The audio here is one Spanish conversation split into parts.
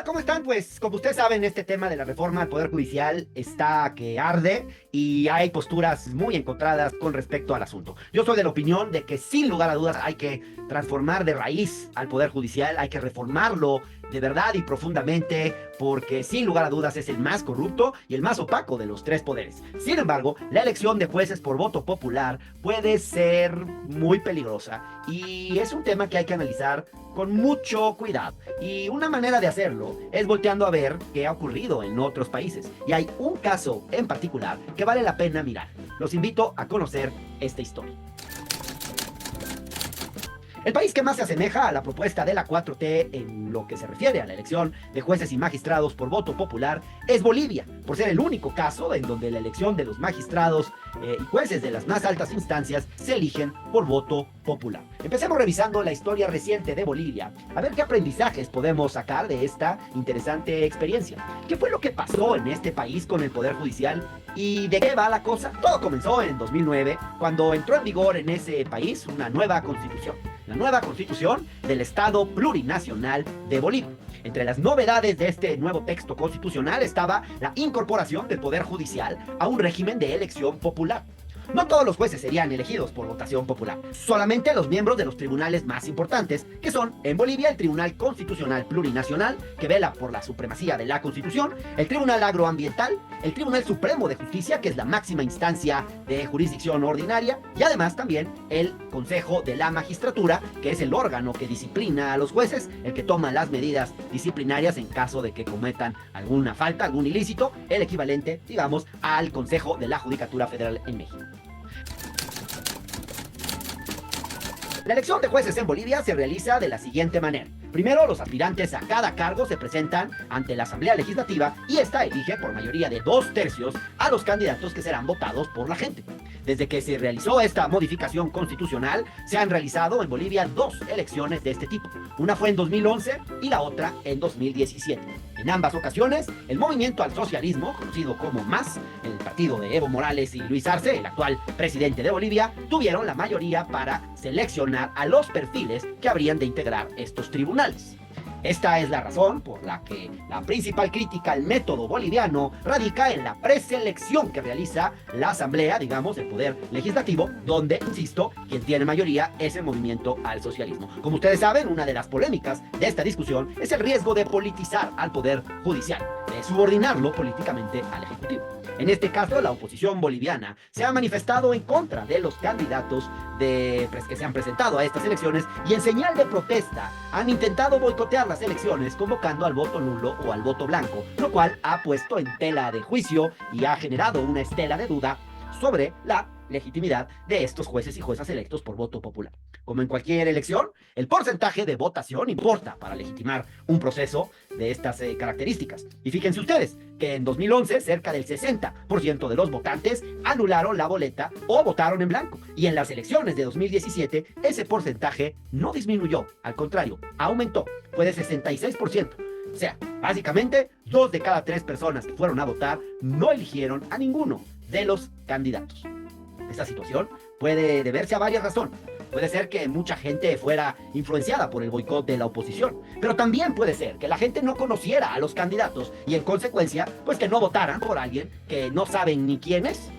Hola, ¿cómo están? Pues como ustedes saben, este tema de la reforma al Poder Judicial está que arde y hay posturas muy encontradas con respecto al asunto. Yo soy de la opinión de que sin lugar a dudas hay que transformar de raíz al Poder Judicial, hay que reformarlo de verdad y profundamente, porque sin lugar a dudas es el más corrupto y el más opaco de los tres poderes. Sin embargo, la elección de jueces por voto popular puede ser muy peligrosa y es un tema que hay que analizar con mucho cuidado. Y una manera de hacerlo es volteando a ver qué ha ocurrido en otros países. Y hay un caso en particular que vale la pena mirar. Los invito a conocer esta historia. El país que más se asemeja a la propuesta de la 4T en lo que se refiere a la elección de jueces y magistrados por voto popular es Bolivia, por ser el único caso en donde la elección de los magistrados y jueces de las más altas instancias se eligen por voto popular. Empecemos revisando la historia reciente de Bolivia, a ver qué aprendizajes podemos sacar de esta interesante experiencia. ¿Qué fue lo que pasó en este país con el Poder Judicial y de qué va la cosa? Todo comenzó en 2009, cuando entró en vigor en ese país una nueva constitución. La nueva constitución del Estado Plurinacional de Bolivia. Entre las novedades de este nuevo texto constitucional estaba la incorporación del Poder Judicial a un régimen de elección popular. No todos los jueces serían elegidos por votación popular, solamente los miembros de los tribunales más importantes, que son en Bolivia el Tribunal Constitucional Plurinacional, que vela por la supremacía de la Constitución, el Tribunal Agroambiental, el Tribunal Supremo de Justicia, que es la máxima instancia de jurisdicción ordinaria, y además también el Consejo de la Magistratura, que es el órgano que disciplina a los jueces, el que toma las medidas disciplinarias en caso de que cometan alguna falta, algún ilícito, el equivalente, digamos, al Consejo de la Judicatura Federal en México. La elección de jueces en Bolivia se realiza de la siguiente manera. Primero, los aspirantes a cada cargo se presentan ante la Asamblea Legislativa y esta elige por mayoría de 2/3 a los candidatos que serán votados por la gente. Desde que se realizó esta modificación constitucional, se han realizado en Bolivia 2 elecciones de este tipo. Una fue en 2011 y la otra en 2017. En ambas ocasiones, el movimiento al socialismo, conocido como MAS, el partido de Evo Morales y Luis Arce, el actual presidente de Bolivia, tuvieron la mayoría para seleccionar a los perfiles que habrían de integrar estos tribunales. Esta es la razón por la que la principal crítica al método boliviano radica en la preselección que realiza la Asamblea, digamos, el Poder Legislativo, donde, insisto, quien tiene mayoría es el movimiento al socialismo. Como ustedes saben, una de las polémicas de esta discusión es el riesgo de politizar al Poder Judicial, de subordinarlo políticamente al Ejecutivo. En este caso, la oposición boliviana se ha manifestado en contra de los candidatos que se han presentado a estas elecciones y en señal de protesta han intentado boicotear las elecciones convocando al voto nulo o al voto blanco, lo cual ha puesto en tela de juicio y ha generado una estela de duda sobre la legitimidad de estos jueces y juezas electos por voto popular. Como en cualquier elección, el porcentaje de votación importa para legitimar un proceso de estas características. Y fíjense ustedes que en 2011 cerca del 60% de los votantes anularon la boleta o votaron en blanco. Y en las elecciones de 2017 ese porcentaje no disminuyó, al contrario, aumentó, fue de 66%. O sea, básicamente 2 de cada 3 personas que fueron a votar no eligieron a ninguno de los candidatos. Esta situación puede deberse a varias razones. Puede ser que mucha gente fuera influenciada por el boicot de la oposición, pero también puede ser que la gente no conociera a los candidatos y en consecuencia, pues que no votaran por alguien que no saben ni quién es.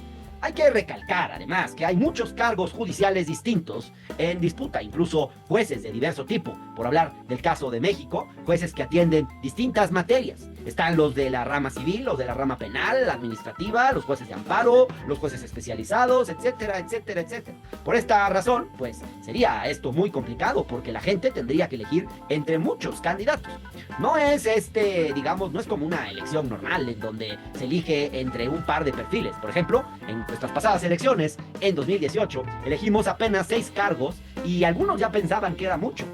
Hay que recalcar, además, que hay muchos cargos judiciales distintos en disputa, incluso jueces de diverso tipo. Por hablar del caso de México, jueces que atienden distintas materias. Están los de la rama civil, los de la rama penal, la administrativa, los jueces de amparo, los jueces especializados, etcétera, etcétera, etcétera. Por esta razón, pues, sería esto muy complicado porque la gente tendría que elegir entre muchos candidatos. No es digamos, no es como una elección normal en donde se elige entre un par de perfiles. Por ejemplo, en nuestras pasadas elecciones, en 2018, elegimos apenas 6 cargos y algunos ya pensaban que era mucho.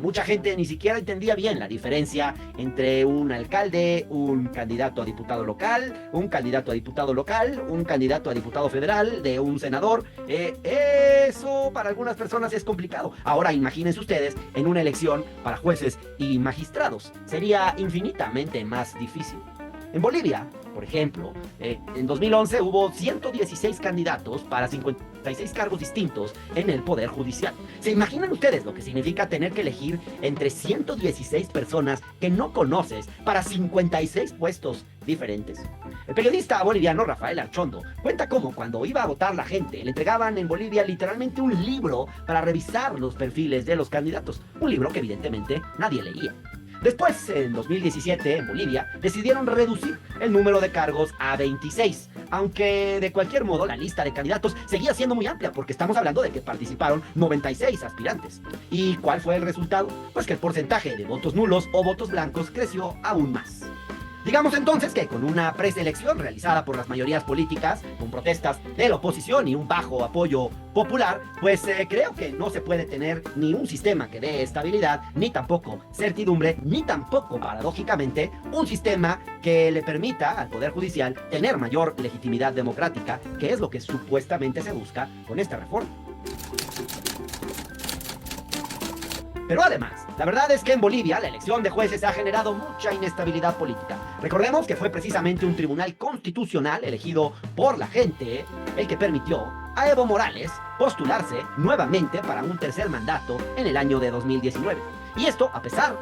Mucha gente ni siquiera entendía bien la diferencia entre un alcalde, un candidato a diputado local, un candidato a diputado local, un candidato a diputado federal, de un senador. Eso para algunas personas es complicado. Ahora imagínense ustedes en una elección para jueces y magistrados. Sería infinitamente más difícil. En Bolivia, Por ejemplo, en 2011 hubo 116 candidatos para 56 cargos distintos en el Poder Judicial. ¿Se imaginan ustedes lo que significa tener que elegir entre 116 personas que no conoces para 56 puestos diferentes? El periodista boliviano Rafael Archondo cuenta cómo cuando iba a votar la gente le entregaban en Bolivia literalmente un libro para revisar los perfiles de los candidatos, un libro que evidentemente nadie leía. Después, en 2017, en Bolivia, decidieron reducir el número de cargos a 26, aunque de cualquier modo la lista de candidatos seguía siendo muy amplia porque estamos hablando de que participaron 96 aspirantes. ¿Y cuál fue el resultado? Pues que el porcentaje de votos nulos o votos blancos creció aún más. Digamos entonces que con una preselección realizada por las mayorías políticas, con protestas de la oposición y un bajo apoyo popular, pues creo que no se puede tener ni un sistema que dé estabilidad, ni tampoco certidumbre, ni tampoco, paradójicamente, un sistema que le permita al Poder Judicial tener mayor legitimidad democrática, que es lo que supuestamente se busca con esta reforma. Pero además, la verdad es que en Bolivia la elección de jueces ha generado mucha inestabilidad política. Recordemos que fue precisamente un tribunal constitucional elegido por la gente el que permitió a Evo Morales postularse nuevamente para un tercer mandato en el año de 2019. Y esto a pesar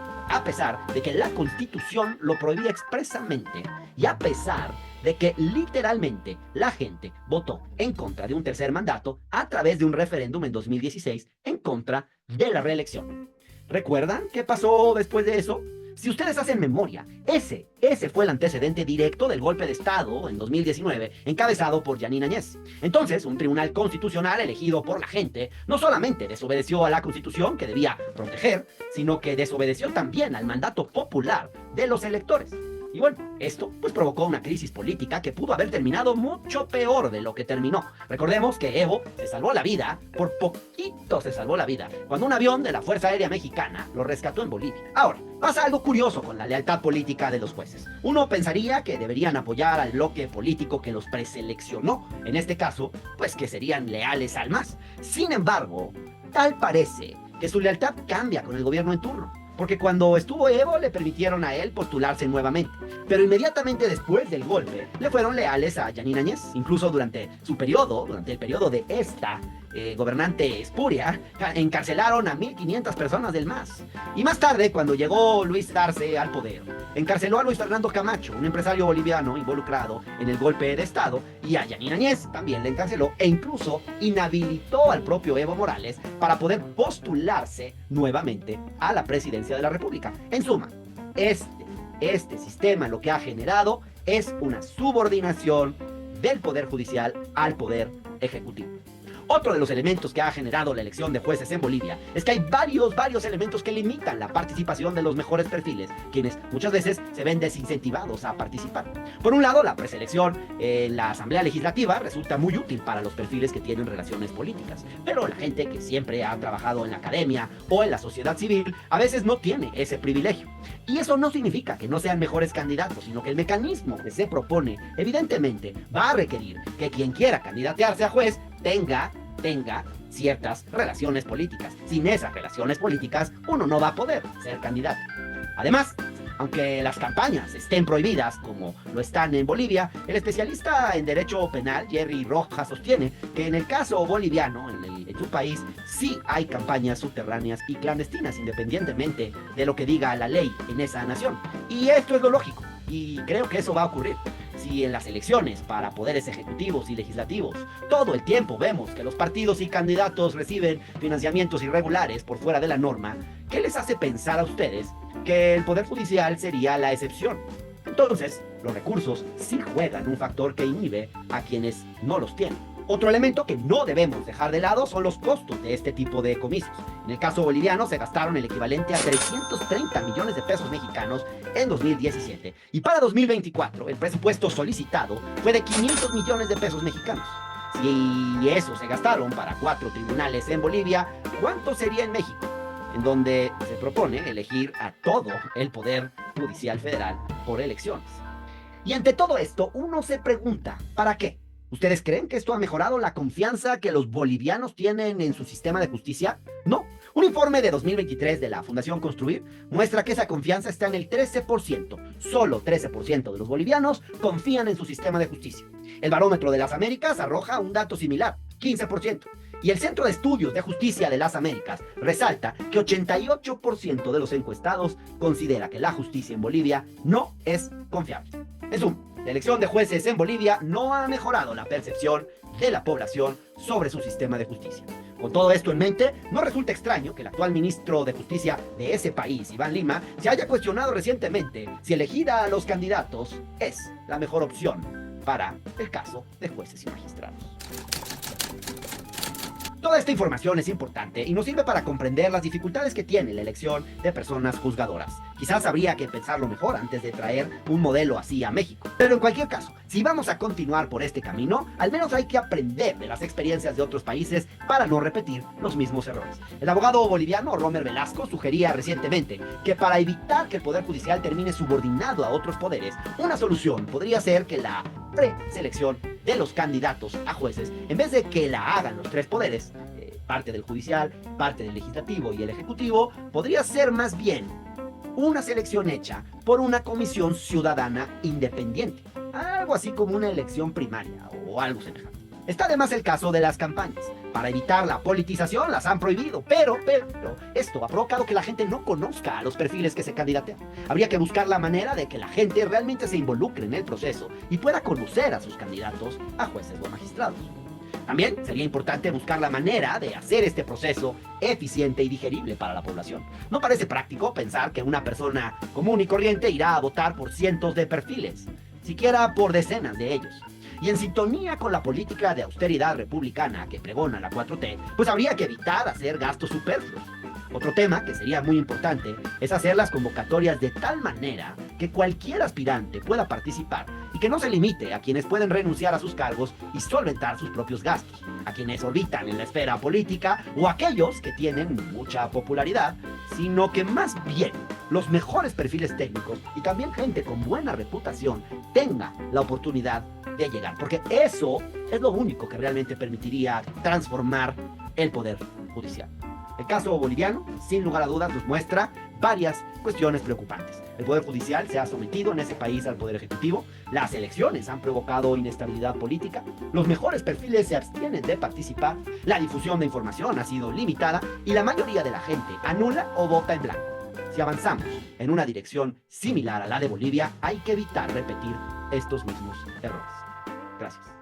de que la Constitución lo prohibía expresamente y a pesar de que literalmente la gente votó en contra de un tercer mandato a través de un referéndum en 2016 en contra de la reelección. ¿Recuerdan qué pasó después de eso? Si ustedes hacen memoria, ese fue el antecedente directo del golpe de Estado en 2019, encabezado por Yanine Áñez. Entonces, un tribunal constitucional elegido por la gente no solamente desobedeció a la Constitución que debía proteger, sino que desobedeció también al mandato popular de los electores. Y bueno, esto pues provocó una crisis política que pudo haber terminado mucho peor de lo que terminó. Recordemos que Evo se salvó la vida, por poquito se salvó la vida, cuando un avión de la Fuerza Aérea Mexicana lo rescató en Bolivia. Ahora, pasa algo curioso con la lealtad política de los jueces. Uno pensaría que deberían apoyar al bloque político que los preseleccionó. En este caso, pues que serían leales al MAS. Sin embargo, tal parece que su lealtad cambia con el gobierno en turno. Porque cuando estuvo Evo le permitieron a él postularse nuevamente. Pero inmediatamente después del golpe le fueron leales a Yanine Áñez. Incluso durante el periodo de esta gobernante espuria, encarcelaron a 1.500 personas del MAS. Y más tarde, cuando llegó Luis Arce al poder, encarceló a Luis Fernando Camacho, un empresario boliviano involucrado en el golpe de Estado, y a Yanine Áñez también le encarceló e incluso inhabilitó al propio Evo Morales para poder postularse nuevamente a la presidencia de la República. En suma, este sistema lo que ha generado es una subordinación del Poder Judicial al Poder Ejecutivo. Otro de los elementos que ha generado la elección de jueces en Bolivia es que hay varios elementos que limitan la participación de los mejores perfiles, quienes muchas veces se ven desincentivados a participar. Por un lado, la preselección en la Asamblea Legislativa resulta muy útil para los perfiles que tienen relaciones políticas, pero la gente que siempre ha trabajado en la academia o en la sociedad civil a veces no tiene ese privilegio. Y eso no significa que no sean mejores candidatos, sino que el mecanismo que se propone evidentemente va a requerir que quien quiera candidatearse a juez tenga ciertas relaciones políticas. Sin esas relaciones políticas, uno no va a poder ser candidato. Además, aunque las campañas estén prohibidas, como lo están en Bolivia, el especialista en derecho penal, Jerry Rojas, sostiene que en el caso boliviano, en su país, sí hay campañas subterráneas y clandestinas, independientemente de lo que diga la ley en esa nación. Y esto es lo lógico, y creo que eso va a ocurrir. Si en las elecciones para poderes ejecutivos y legislativos todo el tiempo vemos que los partidos y candidatos reciben financiamientos irregulares por fuera de la norma, ¿qué les hace pensar a ustedes que el Poder Judicial sería la excepción? Entonces, los recursos sí juegan un factor que inhibe a quienes no los tienen. Otro elemento que no debemos dejar de lado son los costos de este tipo de comicios. En el caso boliviano se gastaron el equivalente a 330 millones de pesos mexicanos en 2017 y para 2024 el presupuesto solicitado fue de 500 millones de pesos mexicanos. Si eso se gastaron para 4 tribunales en Bolivia, ¿cuánto sería en México? En donde se propone elegir a todo el Poder Judicial Federal por elecciones. Y ante todo esto, uno se pregunta, ¿para qué? ¿Ustedes creen que esto ha mejorado la confianza que los bolivianos tienen en su sistema de justicia? No, Un informe de 2023 de la Fundación Construir muestra que esa confianza está en el 13%. Solo 13% de los bolivianos confían en su sistema de justicia. El Barómetro de las Américas arroja un dato similar, 15%. Y el Centro de Estudios de Justicia de las Américas resalta que 88% de los encuestados considera que la justicia en Bolivia no es confiable. En suma, la elección de jueces en Bolivia no ha mejorado la percepción de la población sobre su sistema de justicia. Con todo esto en mente, no resulta extraño que el actual ministro de Justicia de ese país, Iván Lima, se haya cuestionado recientemente si elegir a los candidatos es la mejor opción para el caso de jueces y magistrados. Toda esta información es importante y nos sirve para comprender las dificultades que tiene la elección de personas juzgadoras. Quizás habría que pensarlo mejor antes de traer un modelo así a México. Pero en cualquier caso, si vamos a continuar por este camino, al menos hay que aprender de las experiencias de otros países para no repetir los mismos errores. El abogado boliviano Romer Velasco sugería recientemente que para evitar que el Poder Judicial termine subordinado a otros poderes, una solución podría ser que la preselección de los candidatos a jueces, en vez de que la hagan los tres poderes, parte del judicial, parte del legislativo y el ejecutivo, podría ser más bien una selección hecha por una comisión ciudadana independiente, algo así como una elección primaria o algo semejante. Está además el caso de las campañas. Para evitar la politización las han prohibido, pero esto ha provocado que la gente no conozca a los perfiles que se candidatean. Habría que buscar la manera de que la gente realmente se involucre en el proceso y pueda conocer a sus candidatos a jueces o magistrados. También sería importante buscar la manera de hacer este proceso eficiente y digerible para la población. No parece práctico pensar que una persona común y corriente irá a votar por cientos de perfiles, siquiera por decenas de ellos. Y en sintonía con la política de austeridad republicana que pregona la 4T, pues habría que evitar hacer gastos superfluos. Otro tema que sería muy importante es hacer las convocatorias de tal manera que cualquier aspirante pueda participar y que no se limite a quienes pueden renunciar a sus cargos y solventar sus propios gastos, a quienes orbitan en la esfera política o a aquellos que tienen mucha popularidad, sino que más bien los mejores perfiles técnicos y también gente con buena reputación tenga la oportunidad de llegar, porque eso es lo único que realmente permitiría transformar el poder judicial. El caso boliviano, sin lugar a dudas, nos muestra varias cuestiones preocupantes. El Poder Judicial se ha sometido en ese país al Poder Ejecutivo, las elecciones han provocado inestabilidad política, los mejores perfiles se abstienen de participar, la difusión de información ha sido limitada y la mayoría de la gente anula o vota en blanco. Si avanzamos en una dirección similar a la de Bolivia, hay que evitar repetir estos mismos errores. Gracias.